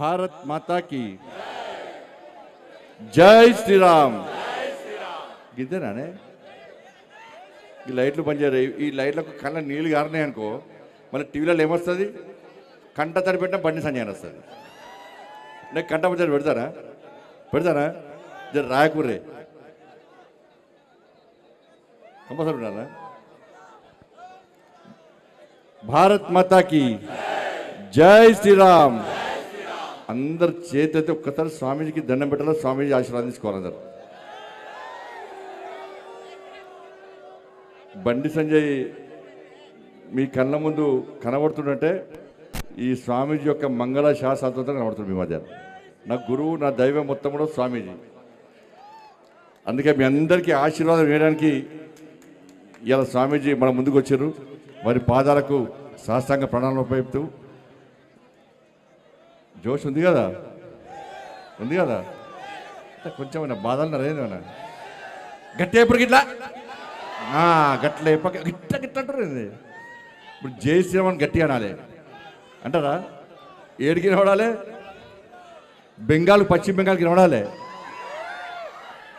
భారత్ మాతా की జై శ్రీరామ్. గిద్దేనానే ఈ లైట్లు పనిచేయరు. ఈ లైట్లకు కళ్ళ నీళ్ళు గారినాయి అనుకో, మళ్ళీ టీవీలలో ఏమొస్తుంది? కంట తడి పెట్టిన బండి సంజయ్ వస్తుంది. నేను కంట పచ్చడి పెడతానా జర రాయకూర్రే కంపల్సరీ ఉండాలా. భారత్ మాతాకి జై శ్రీరామ్. అందరు చేతి ఒక్కసారి స్వామీజీకి దండం పెట్టాలి, స్వామీజీ ఆశీర్వాదించుకోవాలి అందరు. బండి సంజయ్ మీ కళ్ళ ముందు కనబడుతుంటే ఈ స్వామీజీ యొక్క మంగళ శాస్త్రంతో కనబడుతుంది మీ మధ్య. నా గురువు, నా దైవం మొత్తం కూడా స్వామీజీ. అందుకే మీ అందరికీ ఆశీర్వాదం వేయడానికి ఇలా స్వామీజీ మన ముందుకు వచ్చారు. వారి పాదాలకు సాష్టాంగ ప్రణాళిక ఉపయోగిస్తూ జోష్ ఉంది కదా కొంచెం బాధలు నరేంద్ర గట్టి ఎప్పుడు గిట్లా గట్ల గిట్ట అంటారు. ఇప్పుడు జై శ్రీరామ్ గట్టి అనాలి అంటారా? ఏడికి నిలబడాలి? బెంగాల్, పశ్చిమ బెంగాల్కి నిలబడాలి.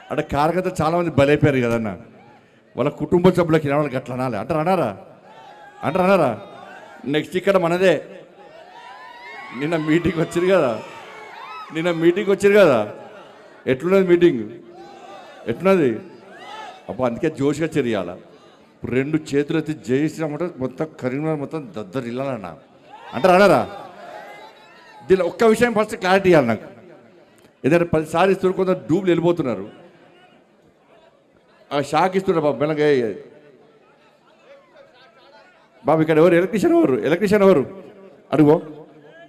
అంటే కార్యకర్త చాలామంది బలైపోయారు కదన్న, వాళ్ళ కుటుంబ సభ్యులకి నిలబడాలి గట్ల అనాలి అంటారా? నెక్స్ట్ ఇక్కడ మనదే. నిన్న మీటింగ్ వచ్చారు కదా, ఎట్లున్నది మీటింగ్? ఎట్లున్నది? అప్పుడు అందుకే జోష్గా చెరియాల. రెండు చేతులు ఎత్తి జై శ్రీరామ్ అంటే మొత్తం కరీంనగర్ మొత్తం దద్దరిల్లాలన్నా అంటారా? దీనిలో ఒక్క విషయం ఫస్ట్ క్లారిటీ ఇవ్వాలి నాకు. ఏదైనా 10 సార్లు ఇస్తున్నారు, కొంత డూబ్లు వెళ్ళిపోతున్నారు. ఆ షాక్ ఇస్తున్నారు బాబు మెల్లగా. బాబు ఇక్కడ ఎవరు ఎలక్ట్రీషియన్ ఎవరు అడుగో.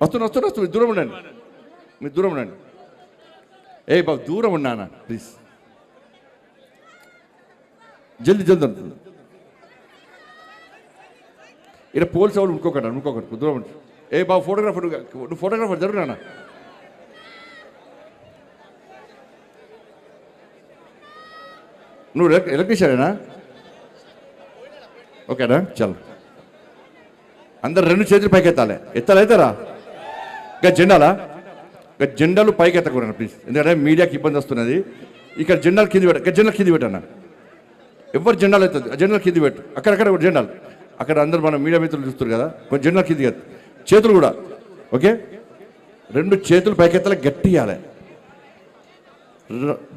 వస్తున్నా దూరం ఉండండి, మీరు దూరం ఉండండి. బాబు దూరం ఉన్నానా ప్లీజ్, జల్దీ అంటుంది. ఇక్కడ పోలీసు వాళ్ళు ఇంకొకటి దూరం ఉంటుంది. బాబు నువ్వు ఫోటోగ్రాఫర్ జరుగునా? నువ్వు ఎలక్ట్రీషియనేనా? ఓకేనా, చల్. అందరు 2 చేతులు పైకి ఎత్తారా? ఇంకా జెండాలు పైకి ఎత్తకూడదు ప్లీజ్, ఎందుకంటే మీడియాకి ఇబ్బంది వస్తున్నది. ఇక్కడ జెండాలు కింది పెట్టన్నా. ఎవరు జెండాలు అవుతుంది, జెండాలు కింది పెట్టు. అక్కడక్కడ జెండాలు అక్కడ అందరు మన మీడియా మిత్రులు చూస్తారు కదా, కొంచెం జెండాలు కింది ఎత్తు. చేతులు కూడా ఓకే, 2 చేతులు పైకెత్తాలి, గట్టి ఇవ్వాలి.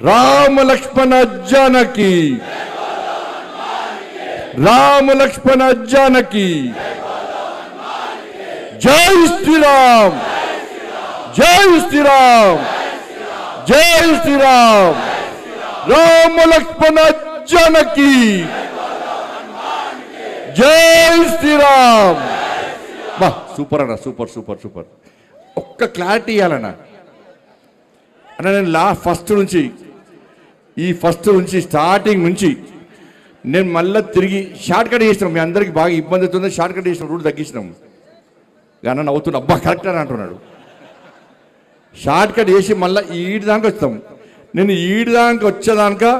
రామ లక్ష్మణ జానకి, జై శ్రీరామ్, రామ లక్ష్మణ జానకి, జై శ్రీరామ్. బా సూపర్ అన్న, సూపర్. ఒక్క క్లారిటీ ఇవ్వాలన్నా అన్న. నేను ఫస్ట్ నుంచి స్టార్టింగ్ నుంచి నేను మళ్ళీ తిరిగి షార్ట్ కట్ చేసినాం. మీ అందరికి బాగా ఇబ్బంది అవుతుంది, షార్ట్ కట్ చేసినాం, రూట్ తగ్గించినాం. కానీ నవ్వుతున్నా, అబ్బా కరెక్ట్ అని అంటున్నాడు. షార్ట్ కట్ చేసి మళ్ళీ ఈడిదాకా వస్తాం. నేను ఈడిదాకా వచ్చేదాకా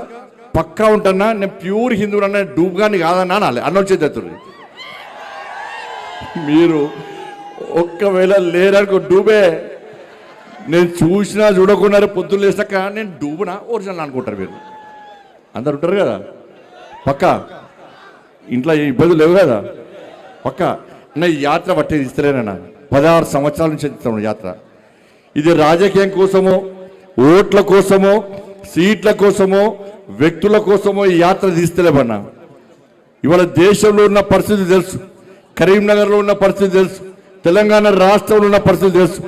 పక్కా ఉంటున్నా. నేను ప్యూర్ హిందూ అన్న, డూబ్గాని కాదన్నా అనాలి. అన్న వచ్చేది మీరు ఒక్కవేళ లేరనుకో డూబే, నేను చూసినా చూడకుండా పొద్దున్న లేసాక నేను డూబునా ఒరిజినల్ అనుకుంటారు మీరు. అందరు ఉంటారు కదా పక్కా, ఇంట్లో ఇబ్బందులు లేవు కదా పక్కా. నా ఈ యాత్ర పట్టేది ఇస్తలేనన్నా, 16 సంవత్సరాల నుంచి ఇస్తాను యాత్ర. ఇది రాజకీయం కోసమో, ఓట్ల కోసమో, సీట్ల కోసమో, వ్యక్తుల కోసమో ఈ యాత్ర తీస్తలేమన్నా. ఇవాళ దేశంలో ఉన్న పరిస్థితి తెలుసు, కరీంనగర్లో ఉన్న పరిస్థితి తెలుసు, తెలంగాణ రాష్ట్రంలో ఉన్న పరిస్థితి తెలుసు,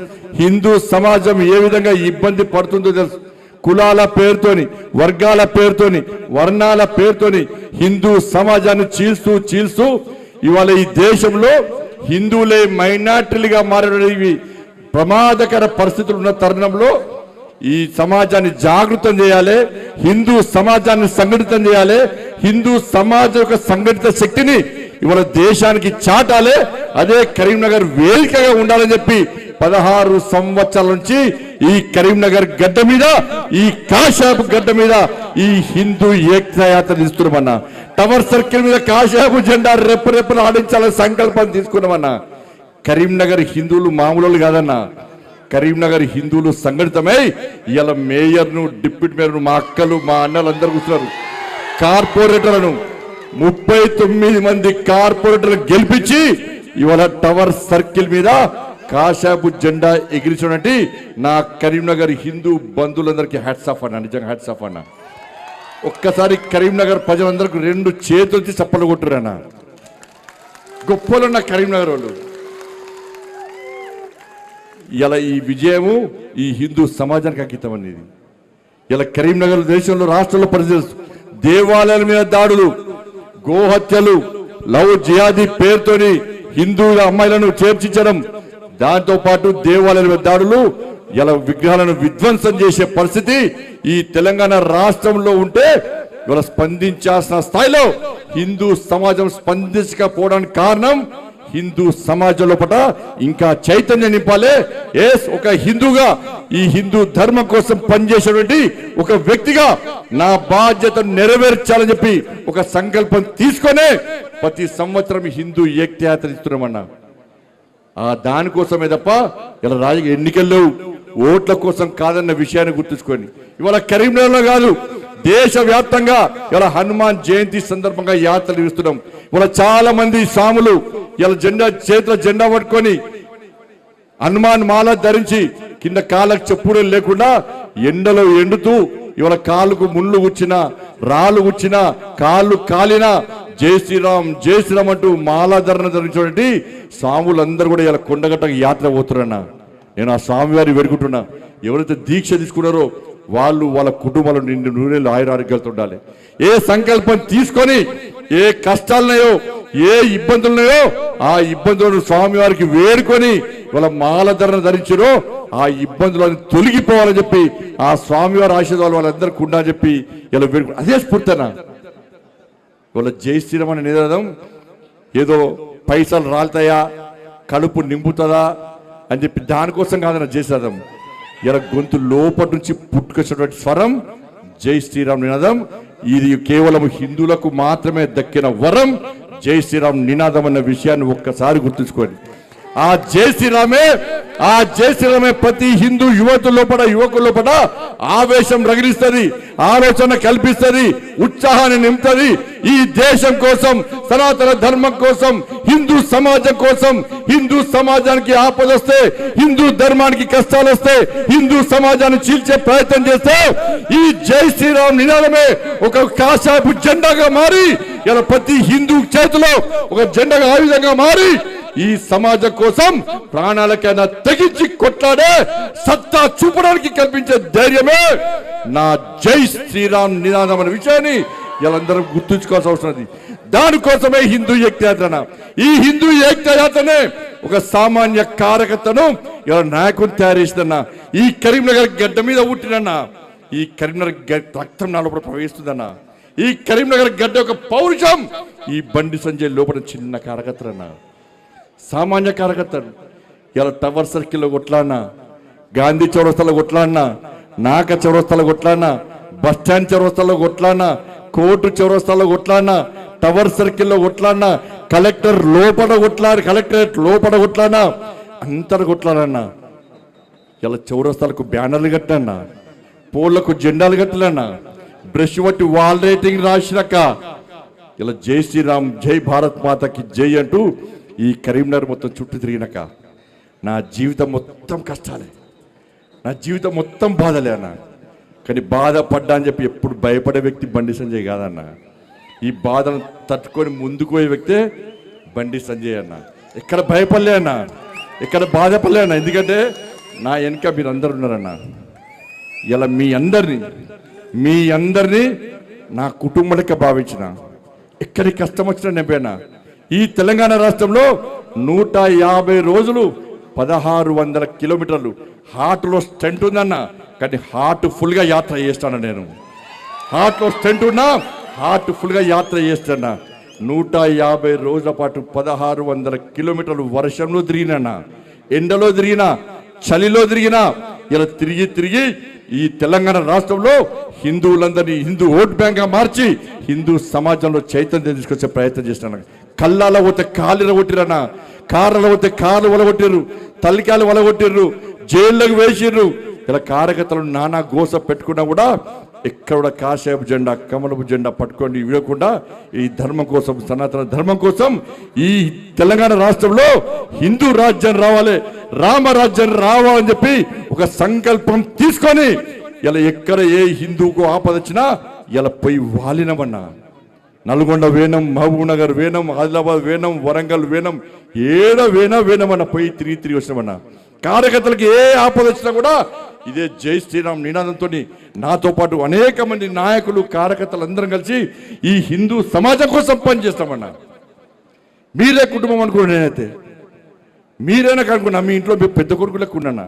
హిందూ సమాజం ఏ విధంగా ఇబ్బంది పడుతుందో తెలుసు. కులాల పేరుతోని, వర్గాల పేరుతోని, వర్ణాల పేరుతోని హిందూ సమాజాన్ని చీల్స్తూ ఇవాళ ఈ దేశంలో హిందువులే మైనార్టీలుగా మారడానికి ప్రమాదకర పరిస్థితులు ఉన్న తరుణంలో ఈ సమాజాన్ని జాగృతం చేయాలి, హిందూ సమాజాన్ని సంఘటితం చేయాలి, హిందూ సమాజం యొక్క సంఘటిత శక్తిని ఇవాళ దేశానికి చాటాలి. అదే కరీంనగర్ వేదికగా ఉండాలని చెప్పి 16 సంవత్సరాల నుంచి ఈ కరీంనగర్ గడ్డ మీద, ఈ కాశాపు గడ్డ మీద ఈ హిందూ ఏకయాత్ర తీస్తున్నామన్నా. టవర్ సర్కిల్ మీద కాశాపు జెండా రెప్పరెప్పలు ఆడించాలని సంకల్పం తీసుకున్నామన్నా. కరీంనగర్ హిందువులు మామూలు కాదన్నా, కరీంనగర్ హిందువులు సంఘటితమై ఇవాళ మేయర్ను డిప్యూటీ మేయర్ను మా అక్కలు మా అన్నలు అందరూ కూర్చున్నారు. కార్పొరేటర్లను 39 మంది కార్పొరేటర్లు గెలిపించి ఇవాళ టవర్ సర్కిల్ మీద కాషాయపు జెండా ఎగిరించినట్టు నా కరీంనగర్ హిందూ బంధువులందరికీ హ్యాట్స్ ఆఫ్ అన్న. నిజంగా హ్యాట్స్ ఆఫ్ అన్న. ఒక్కసారి కరీంనగర్ ప్రజలందరికీ 2 చేతులకి చప్పలు కొట్టురన్న. గొప్పలున్న కరీంనగర్ వాళ్ళు. ఇలా ఈ విజయము ఈ హిందూ సమాజానికి అంకితం అనేది. ఇలా కరీంనగర్ దేశంలో రాష్ట్రంలో పరిస్థితి దేవాలయాల మీద దాడులు, గోహత్యలు, లవ్ జిహాదీ పేరుతోని హిందువుల అమ్మాయిలను చేర్చించడం, దాంతో పాటు దేవాలయాల మీద దాడులు, ఇలా విగ్రహాలను విధ్వంసం చేసే పరిస్థితి ఈ తెలంగాణ రాష్ట్రంలో ఉంటే ఇవాళ స్పందించాల్సిన స్థాయిలో హిందూ సమాజం స్పందించకపోవడానికి కారణం హిందూ సమాజం లోపల ఇంకా చైతన్యం నింపాలి. ఒక హిందూగా ఈ హిందూ ధర్మం కోసం పనిచేసేటువంటి ఒక వ్యక్తిగా నా బాధ్యతను నెరవేర్చాలని చెప్పి ఒక సంకల్పం తీసుకొనే ప్రతి సంవత్సరం హిందూ ఏకయాత్ర ఇస్తున్నామన్నా. దానికోసమే తప్ప ఇలా రాజకీయ ఎన్నికల్లో ఓట్ల కోసం కాదన్న విషయాన్ని గుర్తుంచుకొని ఇవాళ కరీంనగర్లో కాదు దేశవ్యాప్తంగా ఇలా హనుమాన్ జయంతి సందర్భంగా యాత్రలు ఇస్తున్నాం. ఇవాళ చాలా మంది స్వాములు ఇలా చేతుల జెండా పట్టుకొని హనుమాన్ మాల ధరించి కింద కాళ్ళకు చెప్పులు లేకుండా ఎండలో ఎండుతూ ఇవాళ కాళ్ళకు ముళ్ళు గుచ్చినా రాళ్ళు గుచ్చినా కాళ్ళు కాలినా జై శ్రీరామ్ జై శ్రీరామ్ అంటూ మాలాధరణ ధరించినటువంటి స్వాములందరూ కూడా ఇలా కొండగట్ట యాత్ర పోతున్నా. నేను ఆ స్వామివారి వేడుకుంటున్నా. ఎవరైతే దీక్ష తీసుకున్నారో వాళ్ళు వాళ్ళ కుటుంబాలు నిండు నూనెలు ఆయురారోగ్యాలతో ఉండాలి. ఏ సంకల్పం తీసుకొని ఏ కష్టాలున్నాయో ఏ ఇబ్బందులున్నాయో ఆ ఇబ్బందులను స్వామివారికి వేడుకొని వాళ్ళ మాలధరణ ధరించారో ఆ ఇబ్బందులను తొలగిపోవాలని చెప్పి ఆ స్వామివారి ఆశీర్వాదాలు వాళ్ళందరికీ ఉండా అని చెప్పి ఇలా వేడుకు అదే స్ఫూర్తనా. వాళ్ళ జై శ్రీరామ్ అనే నినాదం ఏదో పైసలు రాలుతాయా కడుపు నింపుతుందా అని చెప్పి దానికోసం కాదన్న జై శ్రీరామ్. ఇలా గొంతు లోపటి నుంచి పుట్టుకొచ్చినటువంటి స్వరం జై శ్రీరామ్ నినాదం. ఇది కేవలం హిందువులకు మాత్రమే దక్కిన వరం జై శ్రీరామ్ నినాదం అన్న విషయాన్ని ఒక్కసారి గుర్తుంచుకోండి. ఆ జై శ్రీరామే ప్రతి హిందూ యువకుల లోపల ఆవేశం రగిలిస్తుంది, ఆలోచన కల్పిస్తుంది, ఉత్సాహాన్ని నింపుతుంది. ఈ దేశం కోసం, సనాతన ధర్మం కోసం, హిందూ సమాజం కోసం, హిందూ సమాజానికి ఆపదొస్తే, హిందూ ధర్మానికి కష్టాలు వస్తే, హిందూ సమాజాన్ని చీల్చే ప్రయత్నం చేస్తే ఈ జై శ్రీరామ్ నినాదమే ఒక కాషాయపు జెండాగా మారి ఇలా ప్రతి హిందూ చేతిలో ఒక జెండాగా ఆ విధంగా మారి ఈ సమాజం కోసం ప్రాణాలకైనా తెగించి కొట్లాడే సత్తా చూపడానికి కల్పించే ధైర్యమే నా జై శ్రీరామ్ నినాదం అనే విషయాన్ని వీళ్ళందరూ గుర్తుంచుకోవాల్సిన అవసరం ఉంది. దానికోసమే హిందూ ఏకయాత్ర. ఈ హిందూ ఏకయాత్రనే ఒక సామాన్య కార్యకర్తను ఇలా నాయకుని తయారు చేసిందన్న. ఈ కరీంనగర్ గడ్డ మీద పుట్టినన్నా, ఈ కరీంనగర్ రక్తం నా లోపల ప్రవహిస్తుందన్న. ఈ కరీంనగర్ గడ్డ యొక్క పౌరుషం ఈ బండి సంజయ్ లోపల చిన్న కార్యకర్తలన్నా, సామాన్య కార్యకర్తలు. ఇలా టవర్ సర్కిల్లో కొట్లాడినా, గాంధీ చౌరస్తాలో కొట్లాడినా, నాక చౌరస్తాలో కొట్లాడినా, బస్టాండ్ చౌరస్తాలో కొట్లాడినా, కోర్టు చౌరస్తాలో కొట్లాడినా, టవర్ సర్కిల్లో కొట్లాడినా, కలెక్టరేట్ లోపల కొట్లాడినా, అంతటా కొట్లాడన్నా. ఇలా చౌరస్తాలకు బ్యానర్లు కట్టానా, పోళ్లకు జెండాలు కట్టాలన్నా, బ్రష్ పట్టి వాల్ రైటింగ్ రాసినాక ఇలా జై శ్రీరామ్ జై భారత్ మాతకి జై అంటూ ఈ కరీంనగర్ మొత్తం చుట్టూ తిరిగినాక నా జీవితం మొత్తం కష్టాలే, నా జీవితం మొత్తం బాధలే అన్న. కానీ బాధపడ్డా అని చెప్పి ఎప్పుడు భయపడే వ్యక్తి బండి సంజయ్ కాదన్న. ఈ బాధను తట్టుకొని ముందుకు పోయే వ్యక్తే బండి సంజయ్ అన్న. ఎక్కడ భయపడలే అన్న, ఎక్కడ బాధపడలే అన్న. ఎందుకంటే నా వెనుక మీరు అందరు ఉన్నారన్న. ఇలా మీ అందరినీ నా కుటుంబానికి భావించిన, ఎక్కడి కష్టం వచ్చినా నింపేనా. ఈ తెలంగాణ రాష్ట్రంలో 150 రోజులు 1600 కిలోమీటర్లు హార్ట్లో స్టెంట్ ఉందన్న. కానీ హార్ట్ ఫుల్గా యాత్ర చేస్తాను. నేను హార్ట్లో స్టెంట్ ఉన్నా హార్ట్ ఫుల్గా యాత్ర చేస్తాను. 150 రోజుల పాటు 1600 కిలోమీటర్లు వర్షంలో తిరిగినా, ఎండలో తిరిగినా, చలిలో తిరిగినా, ఇలా తిరిగి ఈ తెలంగాణ రాష్ట్రంలో హిందువులందరినీ హిందూ ఓట్ బ్యాంక్గా మార్చి హిందూ సమాజంలో చైతన్యం తీసుకొచ్చే ప్రయత్నం చేస్తున్నాను. కళ్ళాల పోతే కాళ్ళు కొట్టిరన్నా, కార్లలో పోతే కార్లు వలగొట్టిర్రు, తల్లికాయలు వలగొట్టిర్రు, జైల్లోకి వేసిర్రు. ఇలా కార్యకర్తలు నానా గోస పెట్టుకున్నా కూడా ఎక్కడ కాషాయపు జెండా కమలపు జెండా పట్టుకొని ఇవ్వకుండా ఈ ధర్మం కోసం, సనాతన ధర్మం కోసం ఈ తెలంగాణ రాష్ట్రంలో హిందూ రాజ్యం రావాలి, రామరాజ్యం రావాలని చెప్పి ఒక సంకల్పం తీసుకొని ఇలా ఎక్కడ ఏ హిందూకు ఆపద వచ్చినా ఇలా పోయి వాలినమన్నా. నల్గొండ వేనం, మహబూబ్ నగర్ వేనం, ఆదిలాబాద్ వేనం, వరంగల్ వేనం, ఏడ వేనమన్నా పోయి తిరిగి వచ్చినామన్నా. కార్యకర్తలకు ఏ ఆపద వచ్చినా కూడా ఇదే జై శ్రీరామ్ నినాదంతో నాతో పాటు అనేక మంది నాయకులు, కార్యకర్తలు అందరం కలిసి ఈ హిందూ సమాజం కోసం పనిచేస్తామన్నా. మీరే కుటుంబం అనుకున్నా, నేనైతే మీరైనా కనుక్కున్నా, మీ ఇంట్లో మీ పెద్ద కొడుకులకు ఉన్నానా,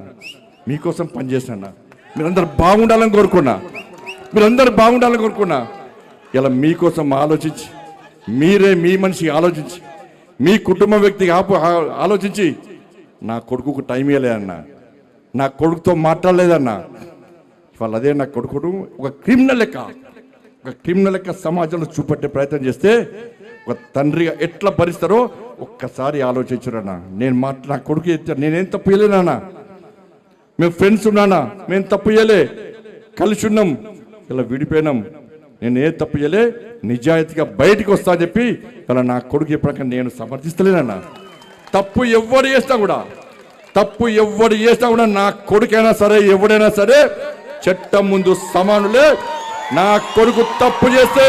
మీకోసం పనిచేసినా, మీరందరూ బాగుండాలని కోరుకున్నా, ఇలా మీకోసం ఆలోచించి, మీరే మీ మనిషి ఆలోచించి, మీ కుటుంబ వ్యక్తికి ఆలోచించి నా కొడుకుకు టైం ఇవ్వలేదన్నా, నా కొడుకుతో మాట్లాడలేదన్నా. ఇవాళ అదే నా కొడుకును ఒక క్రిమినల్ లెక్క సమాజంలో చూపెట్టే ప్రయత్నం చేస్తే ఒక తండ్రిగా ఎట్లా భరిస్తారో ఒక్కసారి ఆలోచించురన్నా. నా కొడుకు నేనేం తప్పు చేయలేనా, మేము ఫ్రెండ్స్ ఉన్నానా, మేము తప్పు చేయలే, కలిసి ఉన్నాం, ఇలా విడిపోయినాం, నేను ఏ తప్పు చేయలే, నిజాయితీగా బయటికి వస్తా అని చెప్పి ఇలా నా కొడుకు చెప్పాక నేను సమర్థిస్తలేనన్నా. తప్పు ఎవరు చేస్తా కూడా నా కొడుకైనా సరే, ఎవడైనా సరే చట్టం ముందు సమానులే. నా కొడుకు తప్పు చేస్తే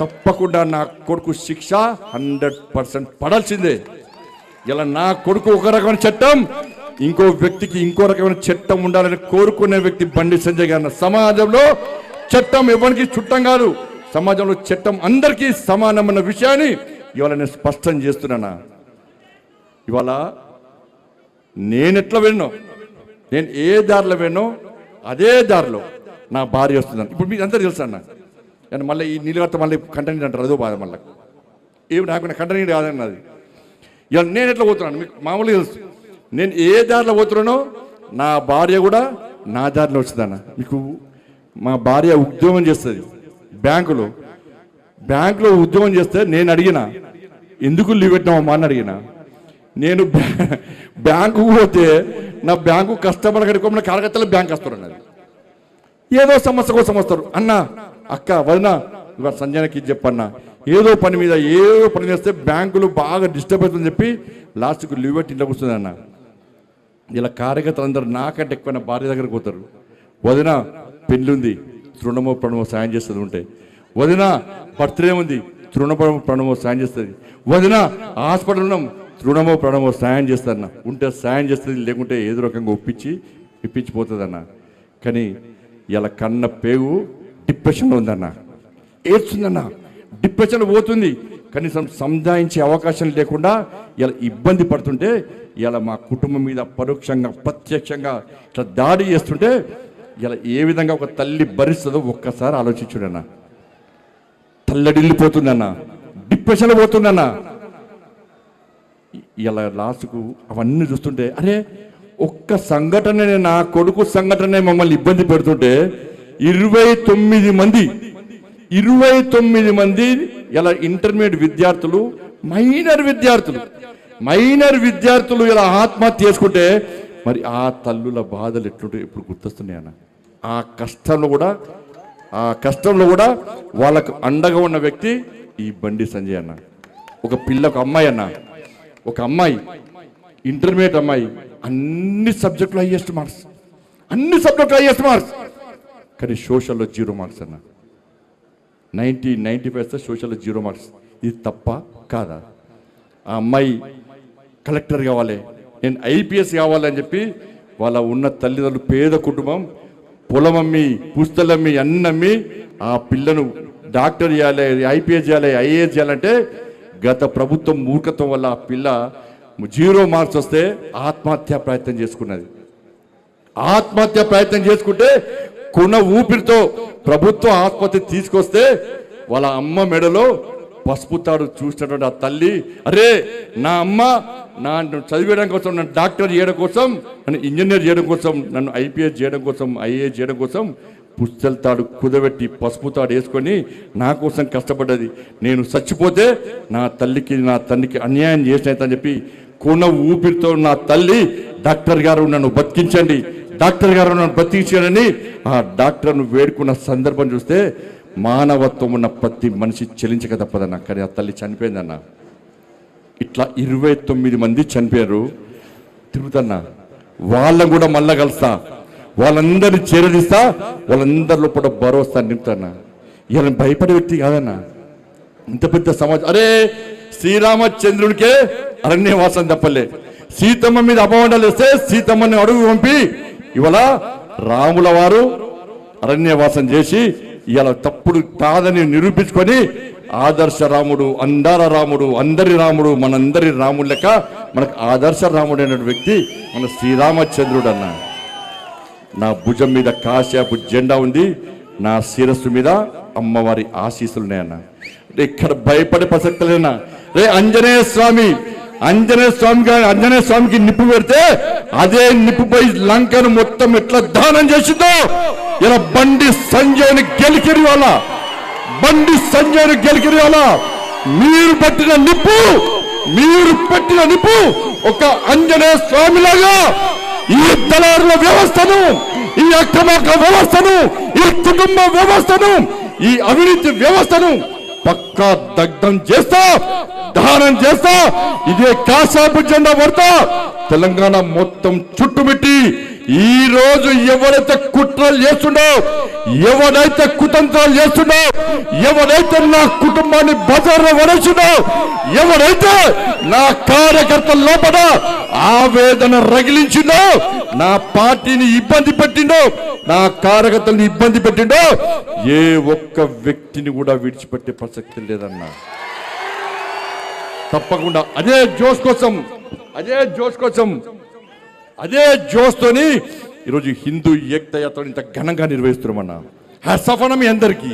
తప్పకుండా నా కొడుకు శిక్ష 100% పడాల్సిందే. ఇలా నా కొడుకు ఒక రకమైన చట్టం, ఇంకో వ్యక్తికి ఇంకో రకమైన చట్టం ఉండాలని కోరుకునే వ్యక్తి బండి సంజయ్ గారు. సమాజంలో చట్టం ఎవరికి చుట్టం కాదు, సమాజంలో చట్టం అందరికీ సమానమైన విషయాన్ని ఇవాళ నేను స్పష్టం చేస్తున్నానా. ఇవాళ నేను ఎట్లా వెళ్ళినో, నేను ఏ దారిలో వెళ్ళినో అదే దారిలో నా భార్య వస్తుందని ఇప్పుడు మీకు అందరూ తెలుసు అన్న. నేను మళ్ళీ ఈ నీళ్ళతో మళ్ళీ కంటెంట్ అంటారు, అదో బాధ మళ్ళీ ఏమి నాకు కంటెంట్ కాదన్నది. ఇవాళ నేను ఎట్లా పోతున్నాను మీకు మామూలుగా తెలుసు. నేను ఏ దారిలో పోతున్నానో నా భార్య కూడా నా దారిలో వచ్చిందన్న. మీకు మా భార్య ఉద్యోగం చేస్తుంది బ్యాంకులో ఉద్యోగం చేస్తే నేను అడిగిన ఎందుకు లీవ్ పెట్టినామమ్మా అని అడిగిన. నేను బ్యాంకు పోతే నా బ్యాంకు కస్టమర్ కడుకోమని కార్యకర్తలు బ్యాంక్ వస్తారు అన్నది. ఏదో సమస్య కోసం వస్తారు. అన్న అక్క వదిన ఇవాళ సంజయ్కి చెప్పన్నా, ఏదో పని మీద చేస్తే బ్యాంకులు బాగా డిస్టర్బ్ అవుతుందని చెప్పి లాస్ట్కు లీవ్ పెట్టి ఇంట్లో కూర్చుంది అన్న. ఇలా కార్యకర్తలు అందరూ నాకంటే ఎక్కువ భార్య దగ్గరకు పోతారు. వదిన పెళ్ళి ఉంది, తృణమో ప్రణమో సాయం చేస్తుంది ఉంటే, వదిన బర్త్డే ఉంది, తృణమో ప్రణమో సాయం చేస్తుంది, వదిన హాస్పిటల్ ఉన్నాం, తృణమో ప్రణమో సాయం చేస్తారన్న. ఉంటే సాయం చేస్తుంది, లేకుంటే ఏదో రకంగా ఇప్పించిపోతుంది అన్న. కానీ ఇలా కన్న పేగు డిప్రెషన్లో ఉందన్న, ఏడ్చుందన్న, డిప్రెషన్ పోతుంది, కనీసం సంజాయించే అవకాశం లేకుండా ఇలా ఇబ్బంది పడుతుంటే, ఇలా మా కుటుంబం మీద పరోక్షంగా ప్రత్యక్షంగా ఇట్లా దాడి చేస్తుంటే ఇలా ఏ విధంగా ఒక తల్లి భరిస్తుందో ఒక్కసారి ఆలోచించుడన్న. తల్లడిల్లిపోతుందన్న, డిప్రెషన్లో పోతుందన్న. ఇలా లాస్ట్కు అవన్నీ చూస్తుంటే అరే ఒక్క సంఘటన, నా కొడుకు సంఘటన మమ్మల్ని ఇబ్బంది పెడుతుంటే 29 మంది ఇలా ఇంటర్మీడియట్ విద్యార్థులు, మైనర్ విద్యార్థులు ఇలా ఆత్మహత్య చేసుకుంటే మరి ఆ తల్లుల బాధలు ఎట్లుంటే ఇప్పుడు గుర్తొస్తున్నాయన్న. ఆ కష్టంలో కూడా వాళ్ళకు అండగా ఉన్న వ్యక్తి ఈ బండి సంజయ్ అన్న. ఒక అమ్మాయి ఇంటర్మీడియట్ అమ్మాయి, అన్ని సబ్జెక్టులు హైయెస్ట్ మార్క్స్, కానీ సోషల్లో 0 మార్క్స్ అన్న. 95 సోషల్లో 0 మార్క్స్. ఇది తప్ప కాదా? ఆ అమ్మాయి కలెక్టర్ కావాలి, నేను ఐపీఎస్ కావాలి అని చెప్పి వాళ్ళ ఉన్న తల్లిదండ్రులు, పేద కుటుంబం, పొలమమ్మి పుస్తలమ్మి అన్నమ్మి ఆ పిల్లను డాక్టర్ చేయాలి, ఐపీఎస్ చేయాలి, ఐఏఎస్ చేయాలంటే గత ప్రభుత్వం మూర్ఖత్వం వల్ల ఆ పిల్ల 0 మార్క్స్ వస్తే ఆత్మహత్య ప్రయత్నం చేసుకుంటే కొన ఊపిరితో ప్రభుత్వం ఆత్మహత్య తీసుకొస్తే వాళ్ళ అమ్మ మెడలో పసుపు తాడు చూసినటువంటి ఆ తల్లి, అరే నా అమ్మ నన్ను చదివేయడం కోసం, నన్ను డాక్టర్ చేయడం కోసం, నన్ను ఇంజనీర్ చేయడం కోసం, నన్ను ఐపీఎస్ చేయడం కోసం, ఐఏఎస్ చేయడం కోసం పుస్తల తాడు కుదబెట్టి పసుపు తాడు వేసుకొని నా కోసం కష్టపడ్డది. నేను చచ్చిపోతే నా తల్లికి నా తండ్రికి అన్యాయం చేసినని చెప్పి కొన ఊపిరితో నా తల్లి డాక్టర్ గారు నన్ను బతికించండి, డాక్టర్ గారు నన్ను బతికించాడని ఆ డాక్టర్ను వేడుకున్న సందర్భం చూస్తే మానవత్వం ఉన్న ప్రతి మనిషి చెలించక తప్పదన్న. కానీ ఆ తల్లి చనిపోయిందన్న. ఇట్లా 29 మంది చనిపోయారు. తిరుగుతున్నా, వాళ్ళని కూడా మళ్ళా కలుస్తా, వాళ్ళందరినీ చేరదీస్తా, వాళ్ళందరిలో కూడా భరోసా నింపుతాన్నా. ఇలా భయపడే వ్యక్తి కాదన్నా. ఇంత పెద్ద సమాజం. అరే శ్రీరామచంద్రుడికే అరణ్యవాసం తప్పలే. సీతమ్మ మీద అపవాదాలు వేస్తే సీతమ్మని అడుగు పంపి ఇవాళ రాముల వారు అరణ్యవాసం చేసి ఇవాళ తప్పుడు కాదని నిరూపించుకొని ఆదర్శ రాముడు, అందార రాముడు, అందరి రాముడు, మనందరి రాముడు లెక్క మనకు ఆదర్శ రాముడు అనే వ్యక్తి మన శ్రీరామచంద్రుడు అన్న. నా భుజం మీద కాశ్యాపు జెండా ఉంది, నా శిరస్సు మీద అమ్మవారి ఆశీస్సులు ఉన్నాయన్న. ఇక్కడ భయపడే ప్రసక్తి లేనా? రే ఆంజనేయ స్వామికి నిప్పు పెడితే అదే నిప్పుపై లంకను మొత్తం ఎట్లా దానం చేసిందో ఇలా బండి సంజయ్ని గెలికిరి వాళ్ళ మీరు పెట్టిన నిప్పు ఒక ఆంజనేయ స్వామిలాగా ఈ దళారుల వ్యవస్థను, ఈ అక్రమార్క వ్యవస్థను, ఈ కుటుంబ వ్యవస్థను, ఈ అవినీతి వ్యవస్థను పక్కా దగ్ధం చేస్తా, దహనం చేస్తా. ఇదే కాషాపు జెండా పడతా తెలంగాణ మొత్తం చుట్టుమిట్టి ఈ రోజు ఎవరైతే కుట్రలు చేస్తుండో, ఎవరైతే కుతంత్రాలు చేస్తుండో, ఎవరైతే నా కుటుంబాన్ని బజార్లో పడేసిండో, ఎవరైతే నా కార్యకర్తల లోపల ఆవేదన రగిలించిండో, నా పార్టీని ఇబ్బంది పెట్టిండో, నా కార్యకర్తలను ఇబ్బంది పెట్టిండో, ఏ ఒక్క వ్యక్తిని కూడా విడిచిపెట్టే ప్రసక్తి లేదన్నా. తప్పకుండా అదే జోస్తోని ఈరోజు హిందూ ఏకతా యాత్ర ఇంత ఘనంగా నిర్వహిస్తున్నామన్నా. హ్యాట్సాఫ్ మీ అందరికీ.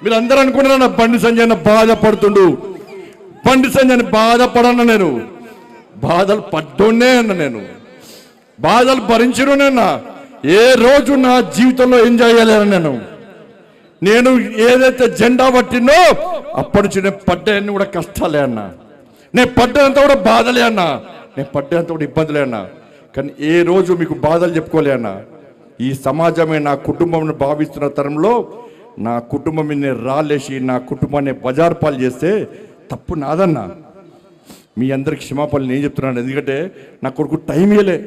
మీరు అందరూ అనుకున్నారన్న బండి సంజయ్ బాధపడుతుండు, బండి సంజయ్ బాధపడన్నా. నేను బాధలు పడ్డోనే అన్న, నేను బాధలు భరించడోనేనా. ఏ రోజు నా జీవితంలో ఎంజాయ్ చేయలేను. నేను ఏదైతే జెండా పట్టినో అప్పటి నుంచి నేను పడ్డాయన్ని కూడా కష్టాలే అన్నా, నేను పడ్డంత కూడా బాధలే అన్నా, నేను పడ్డంత కూడా ఇబ్బందులే అన్నా. కానీ ఏ రోజు మీకు బాధలు చెప్పుకోలే అన్నా. ఈ సమాజమే నా కుటుంబం భావిస్తున్న తరంలో నా కుటుంబం మీద రాలేసి నా కుటుంబాన్ని బజార్ పాలు చేస్తే తప్పు నాదన్నా. మీ అందరికి క్షమాపణలు నేను చెప్తున్నాను. ఎందుకంటే నా కొడుకు టైం ఇవ్వలే,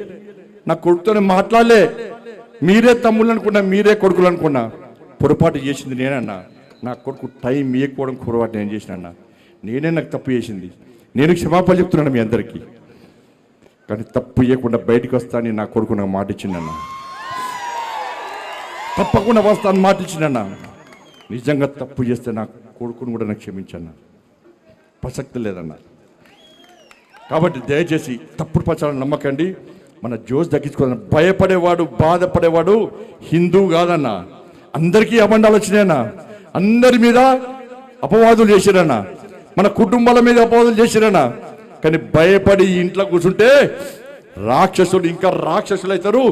నా కొడుకుతోనే మాట్లాడలే. మీరే తమ్ముళ్ళు అనుకున్నా, మీరే కొడుకులు అనుకున్నా. పొరపాటు చేసింది నేనన్నా. నా కొడుకు టైం ఇవ్వకపోవడం పొరపాటు నేను చేసినా. నేనే నాకు తప్పు చేసింది. నేను క్షమాపణలు చెప్తున్నాను మీ అందరికీ. కానీ తప్పు ఇవ్వకుండా బయటకు వస్తానని నా కొడుకు నాకు మాట ఇచ్చిందన్నా. తప్పకుండా వస్తాను మాట ఇచ్చిందన్నా. నిజంగా తప్పు చేస్తే నా కొడుకును కూడా నాకు క్షమించన్నా, ప్రసక్తి లేదన్నా. కాబట్టి దయచేసి తప్పుడు ప్రచారం నమ్మకండి. మన జోష్ దక్కించుకోవాలన్న. భయపడేవాడు, బాధపడేవాడు హిందూ కాదన్నా. అందరికీ అబండాలు వచ్చినాయన్నా, అందరి మీద అపవాదులు చేసిరన్నా, మన కుటుంబాల మీద అపవాదులు చేసిరన్నా. కానీ భయపడి ఇంట్లో కూర్చుంటే రాక్షసులు ఇంకా రాక్షసులు అవుతారు.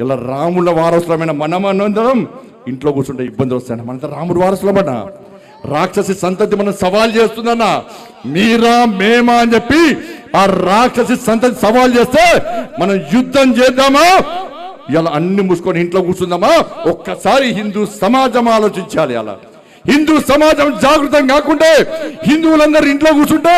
ఇలా రాముల వారసులమైన మనమందరం ఇంట్లో కూర్చుంటే ఇబ్బంది వస్తాయన్న. మనంతా రాముడు వారసులమన్నా. రాక్షసి సంతతి మనం సవాల్ చేస్తుందన్న. మీరా మేమా అని చెప్పి ఆ రాక్షసి సంతతి సవాల్ చేస్తే మనం యుద్ధం చేద్దామా, ఇలా అన్ని మూసుకొని ఇంట్లో కూర్చుందామా? ఒక్కసారి హిందూ సమాజం ఆలోచించాలి. అలా హిందూ సమాజం జాగృతం కాకుంటే హిందువులందరూ ఇంట్లో కూర్చుంటే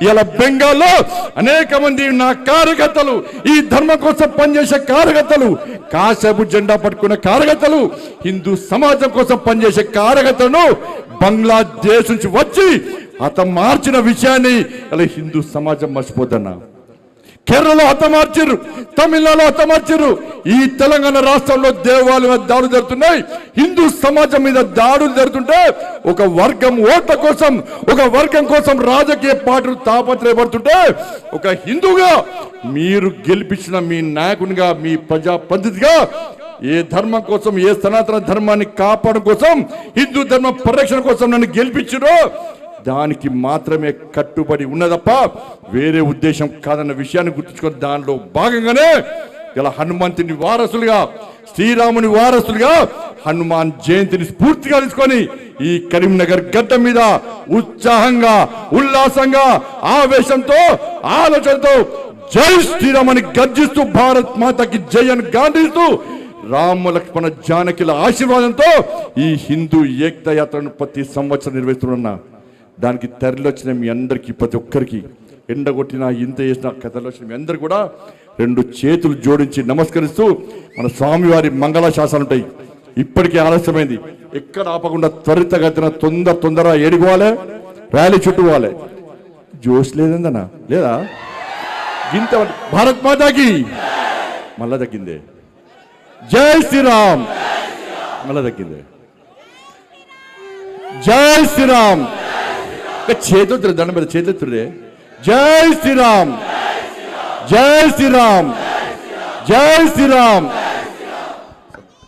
ఇలా బెంగాల్లో అనేక మంది నా కార్యకర్తలు, ఈ ధర్మం కోసం పనిచేసే కార్యకర్తలు, కాషాయపు జెండా పట్టుకున్న కార్యకర్తలు, హిందూ సమాజం కోసం పనిచేసే కార్యకర్తలను బంగ్లాదేశ్ నుంచి వచ్చి హతమార్చిన విషయాన్ని ఇలా హిందూ సమాజం మర్చిపోతున్నా. కేరళలో హతమార్చారు, తమిళనాడులో హతమార్చారు. ఈ తెలంగాణ రాష్ట్రంలో దేవాలయం మీద దాడులు జరుగుతున్నాయి, హిందూ సమాజం మీద దాడులు జరుగుతుంటే ఒక వర్గం ఓట్ల కోసం, ఒక వర్గం కోసం రాజకీయ పార్టీలు తాపత్రయపడుతుంటే ఒక హిందూగా మీరు గెలిపించిన మీ నాయకునిగా, మీ ప్రజాప్రతినిధిగా ఏ ధర్మం కోసం, ఏ సనాతన ధర్మాన్ని కాపాడడం కోసం, హిందూ ధర్మ పరిరక్షణ కోసం నన్ను గెలిపించారో దానికి మాత్రమే కట్టుబడి ఉన్నదప్ప వేరే ఉద్దేశం కాదన్న విషయాన్ని గుర్తుంచుకొని దానిలో భాగంగానే ఇలా హనుమంతుని వారసులుగా, శ్రీరాముని వారసులుగా హనుమాన్ జయంతిని స్ఫూర్తిగా తీసుకొని ఈ కరీంనగర్ గడ్డ మీద ఉత్సాహంగా, ఉల్లాసంగా, ఆవేశంతో, ఆలోచనతో జై శ్రీరామ్ అని గర్జిస్తూ భారత్ మాతకి జై అని గాంధిస్తూ రామ లక్ష్మణ జానకిల ఆశీర్వాదంతో ఈ హిందూ ఏకతా యాత్రను ప్రతి సంవత్సరం నిర్వహిస్తున్నా. దానికి తరలి వచ్చిన మీ అందరికీ, ప్రతి ఒక్కరికి, ఎండగొట్టిన ఇంత చేసిన కథలు వచ్చిన మీ అందరు కూడా 2 చేతులు జోడించి నమస్కరిస్తూ మన స్వామివారి మంగళాశాసనాలు ఉంటాయి. ఇప్పటికే ఆలస్యమైంది, ఎక్కడ ఆపకుండా త్వరితగతిన తొందర ఏడుకోవాలి, ర్యాలీ చుట్టుకోవాలి. జోష్ లేదన్నా లేదా? ఇంత భారత్ మాతాకి మళ్ళా తగ్గిందే. జై శ్రీరామ్ మళ్ళా తగ్గిందే. జై శ్రీరామ్ చేతులు దండం మీద చేతులే. జై శ్రీరామ్, జై శ్రీరామ్, జై శ్రీరామ్.